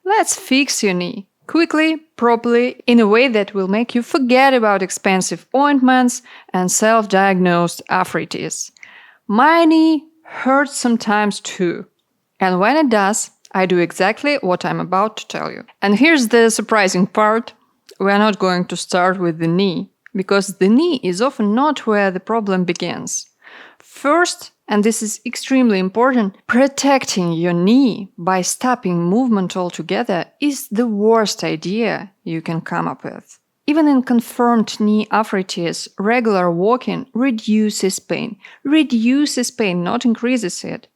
Let's fix your knee. Quickly, properly, in a way that will make you forget about expensive ointments and self-diagnosed arthritis. My knee hurts sometimes too. And when it does, I do exactly what I'm about to tell you. And here's the surprising part. We're not going to start with the knee, because the knee is often not where the problem begins. First, and this is extremely important, protecting your knee by stopping movement altogether is the worst idea you can come up with. Even in confirmed knee arthritis, regular walking reduces pain. Reduces pain, not increases it.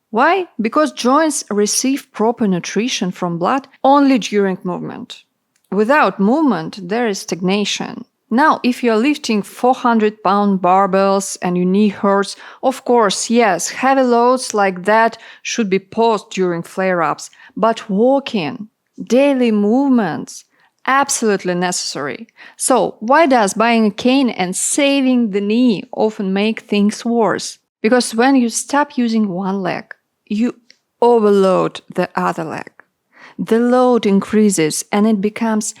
Why? Because joints receive proper nutrition from blood only during movement. Without movement, there is stagnation. Now, if you're lifting 400-pound barbells and your knee hurts, of course, yes, heavy loads like that should be paused during flare-ups. But walking, daily movements, absolutely necessary. So, why does buying a cane and saving the knee often make things worse? Because when you stop using one leg, you overload the other leg. The load increases and it becomes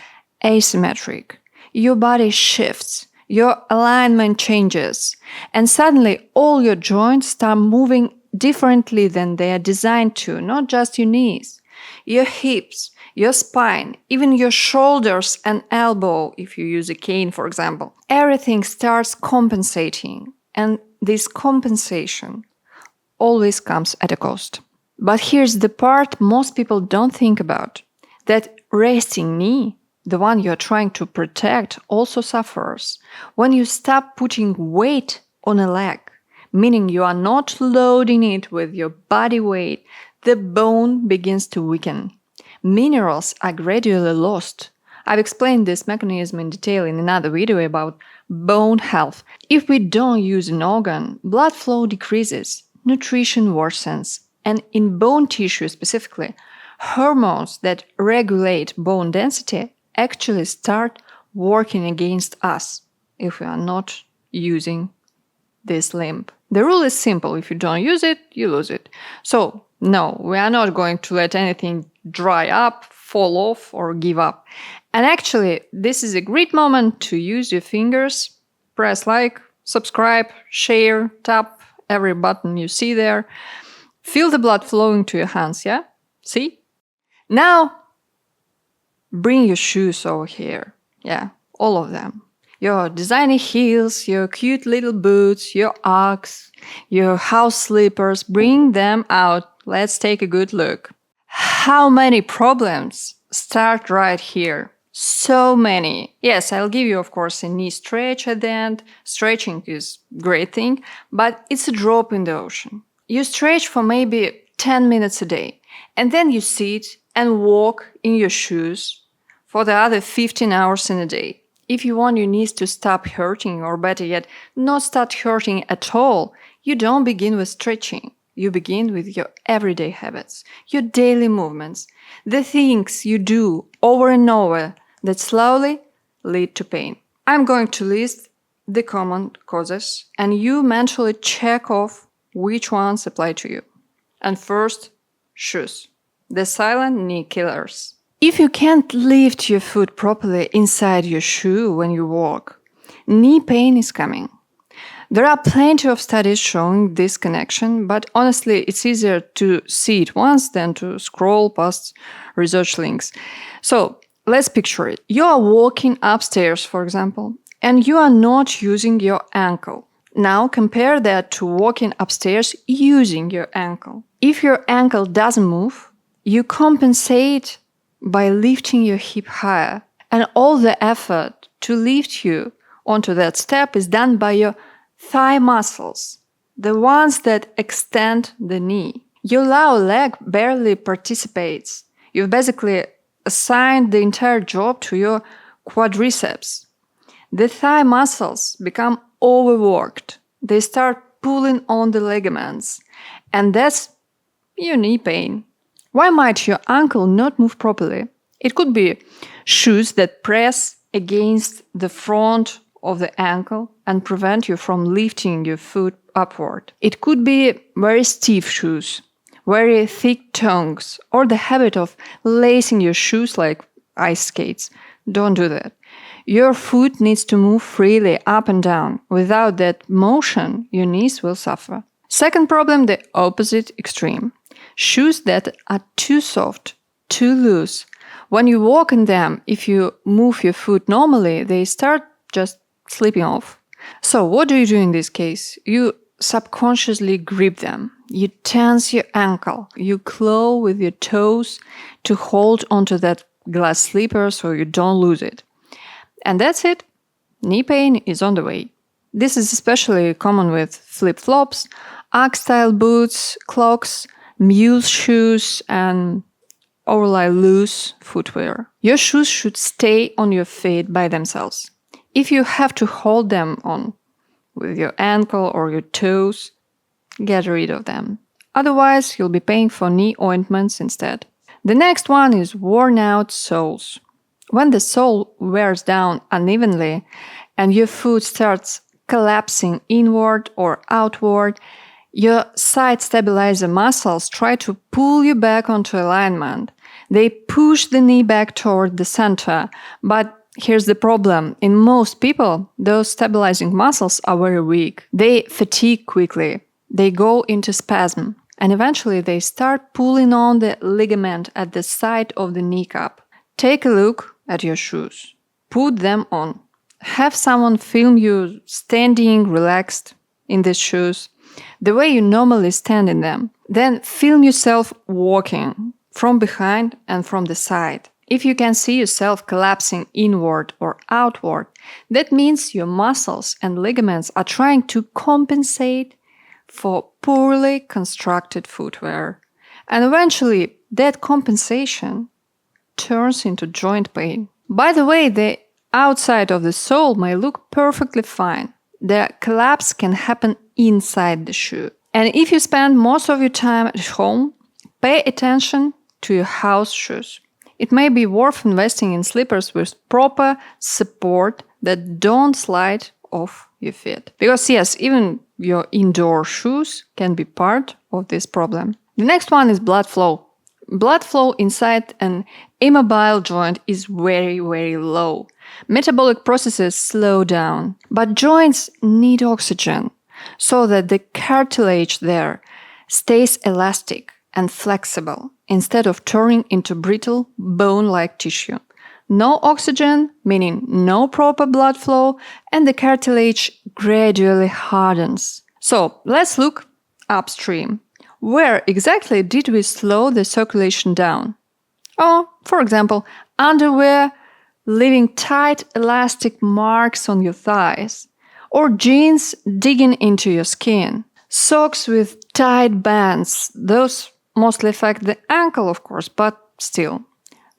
asymmetric. Your body shifts, your alignment changes, and suddenly all your joints start moving differently than they are designed to, not just your knees. Your hips, your spine, even your shoulders and elbow, if you use a cane, for example. Everything starts compensating, and this compensation always comes at a cost. But here's the part most people don't think about, that resting knee, the one you're trying to protect, also suffers. When you stop putting weight on a leg, meaning you are not loading it with your body weight, the bone begins to weaken. Minerals are gradually lost. I've explained this mechanism in detail in another video about bone health. If we don't use an organ, blood flow decreases, nutrition worsens, and in bone tissue specifically, hormones that regulate bone density actually start working against us if we are not using this limb. The rule is simple. If you don't use it, you lose it. So, no, we are not going to let anything dry up, fall off, or give up. And actually, this is a great moment to use your fingers. Press like, subscribe, share, tap every button you see there. Feel the blood flowing to your hands, yeah? See? Now, bring your shoes over here. Yeah, all of them. Your designer heels, your cute little boots, your Uggs, your house slippers, bring them out. Let's take a good look. How many problems start right here? So many. Yes, I'll give you, of course, a knee stretch at the end. Stretching is a great thing, but it's a drop in the ocean. You stretch for maybe 10 minutes a day, and then you sit and walk in your shoes for the other 15 hours in a day. If you want your knees to stop hurting, or better yet, not start hurting at all, you don't begin with stretching. You begin with your everyday habits, your daily movements, the things you do over and over that slowly lead to pain. I'm going to list the common causes, and you mentally check off which ones apply to you. And first, shoes. The silent knee killers. If you can't lift your foot properly inside your shoe when you walk, knee pain is coming. There are plenty of studies showing this connection, but honestly, it's easier to see it once than to scroll past research links. So, let's picture it. You are walking upstairs, for example, and you are not using your ankle. Now compare that to walking upstairs using your ankle. If your ankle doesn't move, you compensate by lifting your hip higher, and all the effort to lift you onto that step is done by your thigh muscles, the ones that extend the knee. Your lower leg barely participates. You've basically assigned the entire job to your quadriceps. The thigh muscles become overworked. They start pulling on the ligaments, and that's your knee pain. Why might your ankle not move properly? It could be shoes that press against the front of the ankle and prevent you from lifting your foot upward. It could be very stiff shoes very thick tongues, or the habit of lacing your shoes like ice skates. Don't do that. Your foot needs to move freely up and down. Without that motion, your knees will suffer. Second problem, the opposite extreme. Shoes that are too soft, too loose. When you walk in them, if you move your foot normally, they start just slipping off. So what do you do in this case? You subconsciously grip them. You tense your ankle. You claw with your toes to hold onto that glass slipper so you don't lose it. And that's it. Knee pain is on the way. This is especially common with flip-flops, Ugg-style boots, clogs, mule shoes, and overly loose footwear. Your shoes should stay on your feet by themselves. If you have to hold them on with your ankle or your toes, get rid of them. Otherwise, you'll be paying for knee ointments instead. The next one is worn-out soles. When the sole wears down unevenly and your foot starts collapsing inward or outward, your side stabilizer muscles try to pull you back onto alignment. They push the knee back toward the center, but here's the problem. In most people, those stabilizing muscles are very weak. They fatigue quickly. They go into spasm, and eventually they start pulling on the ligament at the side of the kneecap. Take a look at your shoes. Put them on. Have someone film you standing relaxed in these shoes, the way you normally stand in them. Then film yourself walking from behind and from the side. If you can see yourself collapsing inward or outward, that means your muscles and ligaments are trying to compensate for poorly constructed footwear. And eventually, that compensation turns into joint pain. By the way, the outside of the sole may look perfectly fine. The collapse can happen inside the shoe. And if you spend most of your time at home, pay attention to your house shoes. It may be worth investing in slippers with proper support that don't slide off your feet. Because yes, even your indoor shoes can be part of this problem. The next one is blood flow. Blood flow inside an immobile joint is very, very low. Metabolic processes slow down, but joints need oxygen so that the cartilage there stays elastic and flexible instead of turning into brittle bone-like tissue. No oxygen, meaning no proper blood flow, and the cartilage gradually hardens. So let's look upstream. Where exactly did we slow the circulation down? Oh, for example, underwear leaving tight elastic marks on your thighs, or jeans digging into your skin. Socks with tight bands, those mostly affect the ankle, of course, but still.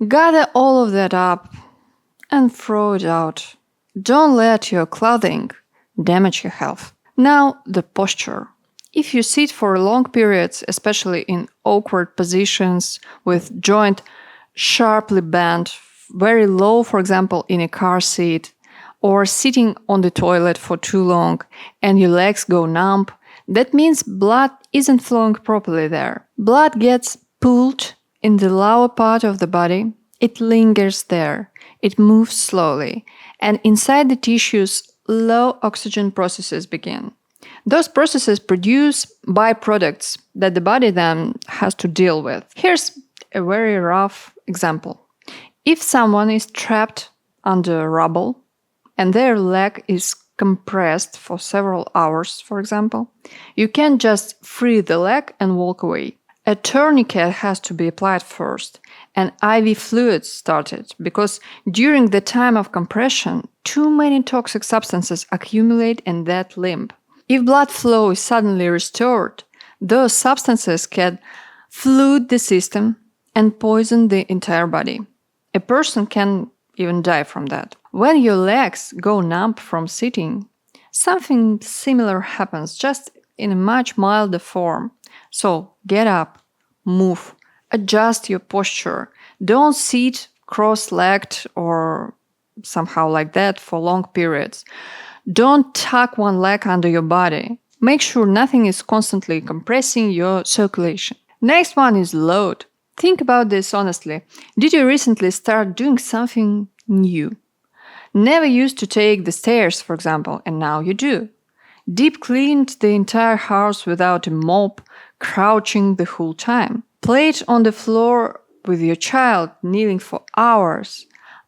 Gather all of that up and throw it out. Don't let your clothing damage your health. Now, the posture. If you sit for long periods, especially in awkward positions with joint sharply bent, very low, for example, in a car seat, or sitting on the toilet for too long and your legs go numb, that means blood isn't flowing properly there. Blood gets pulled in the lower part of the body. It lingers there. It moves slowly. And inside the tissues, low oxygen processes begin. Those processes produce byproducts that the body then has to deal with. Here's a very rough example. If someone is trapped under rubble and their leg is compressed for several hours, for example, you can't just free the leg and walk away. A tourniquet has to be applied first and IV fluids started because during the time of compression, too many toxic substances accumulate in that limb. If blood flow is suddenly restored, those substances can flood the system and poison the entire body. A person can even die from that. When your legs go numb from sitting, something similar happens, just in a much milder form. So get up, move, adjust your posture. Don't sit cross-legged or somehow like that for long periods. Don't tuck one leg under your body. Make sure nothing is constantly compressing your circulation. Next one is load. Think about this honestly. Did you recently start doing something new? Never used to take the stairs, for example, and now you do. Deep cleaned the entire house without a mop, crouching the whole time. Played on the floor with your child, kneeling for hours.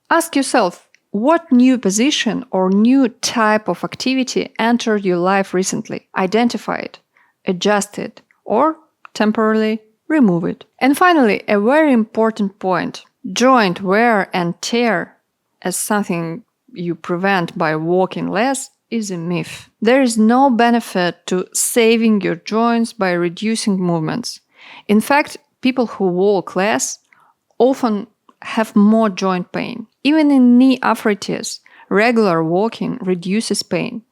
Ask yourself, what new position or new type of activity entered your life recently? Identify it, adjust it, or temporarily remove it. And finally, a very important point. Joint wear and tear as something you prevent by walking less is a myth. There is no benefit to saving your joints by reducing movements. In fact, people who walk less often have more joint pain. Even in knee arthritis, regular walking reduces pain.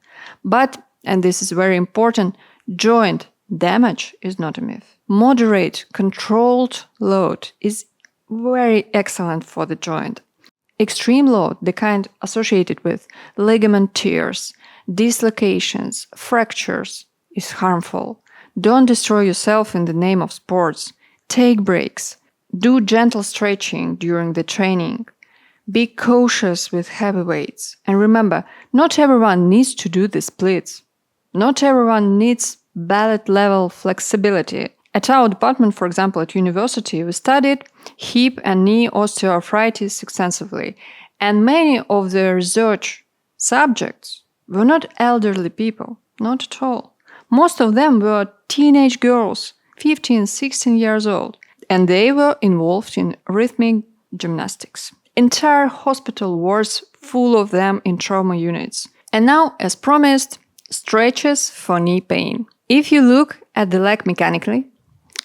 But, and this is very important, joint damage is not a myth. Moderate, controlled load is very excellent for the joint. Extreme load, the kind associated with ligament tears, dislocations, fractures, is harmful. Don't destroy yourself in the name of sports. Take breaks. Do gentle stretching during the training. Be cautious with heavy weights. And remember, not everyone needs to do the splits. Not everyone needs ballet-level flexibility. At our department, for example, at university, we studied hip and knee osteoarthritis extensively. And many of the research subjects were not elderly people, not at all. Most of them were teenage girls, 15, 16 years old. And they were involved in rhythmic gymnastics. Entire hospital wards full of them in trauma units. And now, as promised, stretches for knee pain. If you look at the leg mechanically,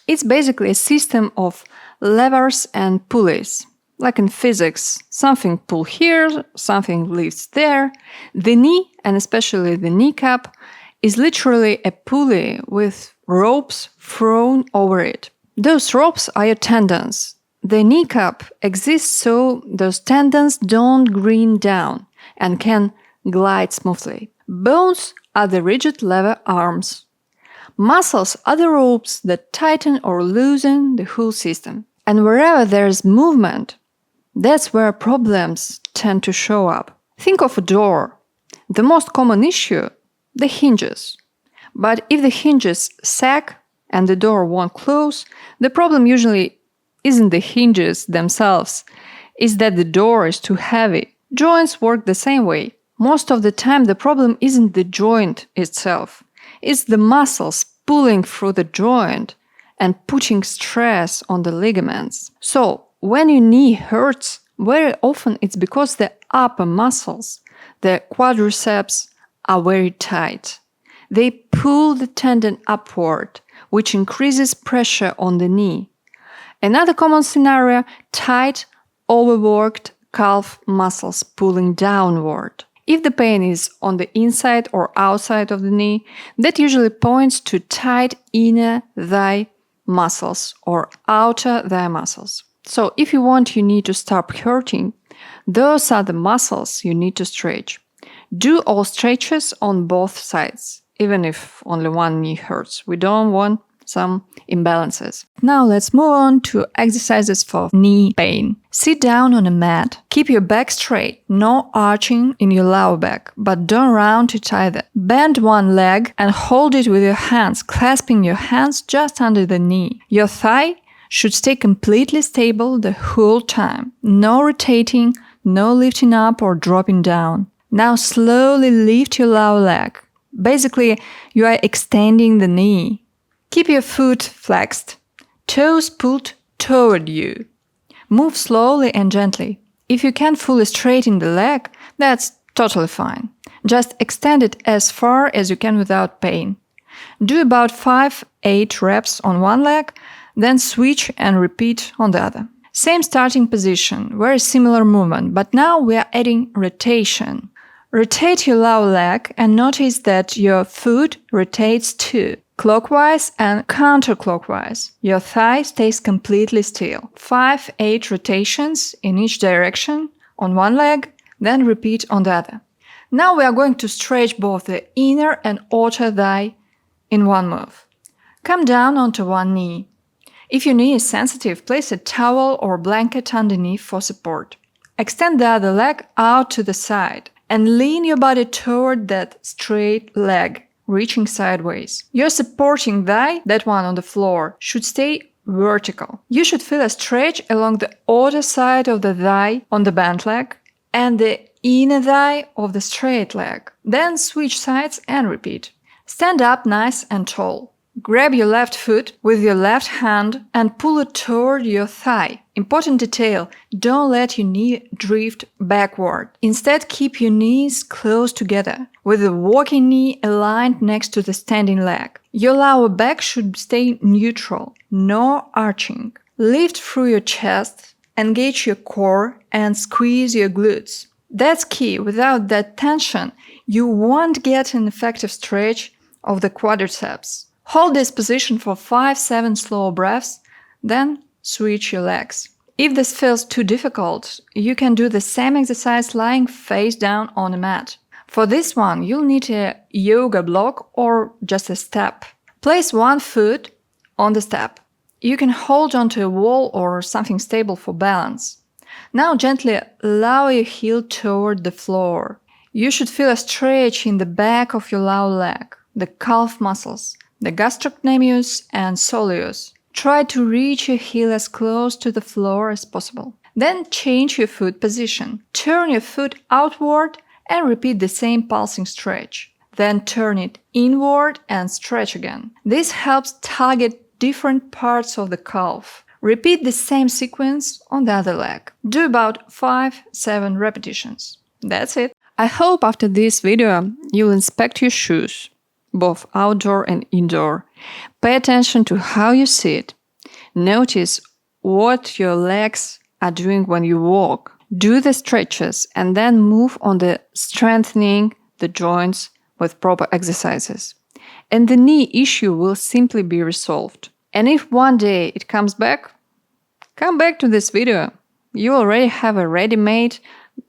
it's basically a system of levers and pulleys. Like in physics, something pulls here, something lifts there. The knee, and especially the kneecap, is literally a pulley with ropes thrown over it. Those ropes are your tendons. The kneecap exists so those tendons don't grind down and can glide smoothly. Bones are the rigid lever arms. Muscles are the ropes that tighten or loosen the whole system. And wherever there's movement, that's where problems tend to show up. Think of a door. The most common issue, the hinges. But if the hinges sag and the door won't close, the problem usually isn't the hinges themselves, it's that the door is too heavy. Joints work the same way. Most of the time, the problem isn't the joint itself. It's the muscles pulling through the joint and putting stress on the ligaments. So, when your knee hurts, very often it's because the upper muscles, the quadriceps, are very tight. They pull the tendon upward, which increases pressure on the knee. Another common scenario, tight, overworked calf muscles pulling downward. If the pain is on the inside or outside of the knee, that usually points to tight inner thigh muscles or outer thigh muscles. So if you want your knee to stop hurting, those are the muscles you need to stretch. Do all stretches on both sides, even if only one knee hurts. We don't want some imbalances. Now let's move on to exercises for knee pain. Sit down on a mat. Keep your back straight. No arching in your lower back, but don't round it either. Bend one leg and hold it with your hands, clasping your hands just under the knee. Your thigh should stay completely stable the whole time. No rotating, no lifting up or dropping down. Now slowly lift your lower leg. Basically, you are extending the knee. Keep your foot flexed, toes pulled toward you. Move slowly and gently. If you can't fully straighten the leg, that's totally fine. Just extend it as far as you can without pain. Do about 5-8 reps on one leg, then switch and repeat on the other. Same starting position, very similar movement, but now we are adding rotation. Rotate your lower leg and notice that your foot rotates too. Clockwise and counterclockwise. Your thigh stays completely still. 5-8 rotations in each direction on one leg, then repeat on the other. Now we are going to stretch both the inner and outer thigh in one move. Come down onto one knee. If your knee is sensitive, place a towel or blanket underneath for support. Extend the other leg out to the side and lean your body toward that straight leg, reaching sideways. Your supporting thigh, that one on the floor, should stay vertical. You should feel a stretch along the outer side of the thigh on the bent leg and the inner thigh of the straight leg. Then switch sides and repeat. Stand up nice and tall. Grab your left foot with your left hand and pull it toward your thigh. Important detail, don't let your knee drift backward. Instead, keep your knees close together, with the walking knee aligned next to the standing leg. Your lower back should stay neutral, no arching. Lift through your chest, engage your core, and squeeze your glutes. That's key. Without that tension, you won't get an effective stretch of the quadriceps. Hold this position for 5-7 slow breaths, then switch your legs. If this feels too difficult, you can do the same exercise lying face down on a mat. For this one, you'll need a yoga block or just a step. Place one foot on the step. You can hold onto a wall or something stable for balance. Now gently lower your heel toward the floor. You should feel a stretch in the back of your lower leg, the calf muscles, the gastrocnemius and soleus. Try to reach your heel as close to the floor as possible. Then change your foot position. Turn your foot outward and repeat the same pulsing stretch. Then turn it inward and stretch again. This helps target different parts of the calf. Repeat the same sequence on the other leg. Do about 5-7 repetitions. That's it. I hope after this video you'll inspect your shoes, both outdoor and indoor. Pay attention to how you sit. Notice what your legs are doing when you walk. Do the stretches and then move on the strengthening the joints with proper exercises. And the knee issue will simply be resolved. And if one day it comes back, come back to this video. You already have a ready-made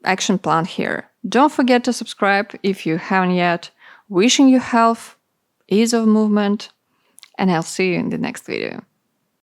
action plan here. Don't forget to subscribe if you haven't yet. Wishing you health, ease of movement, and I'll see you in the next video.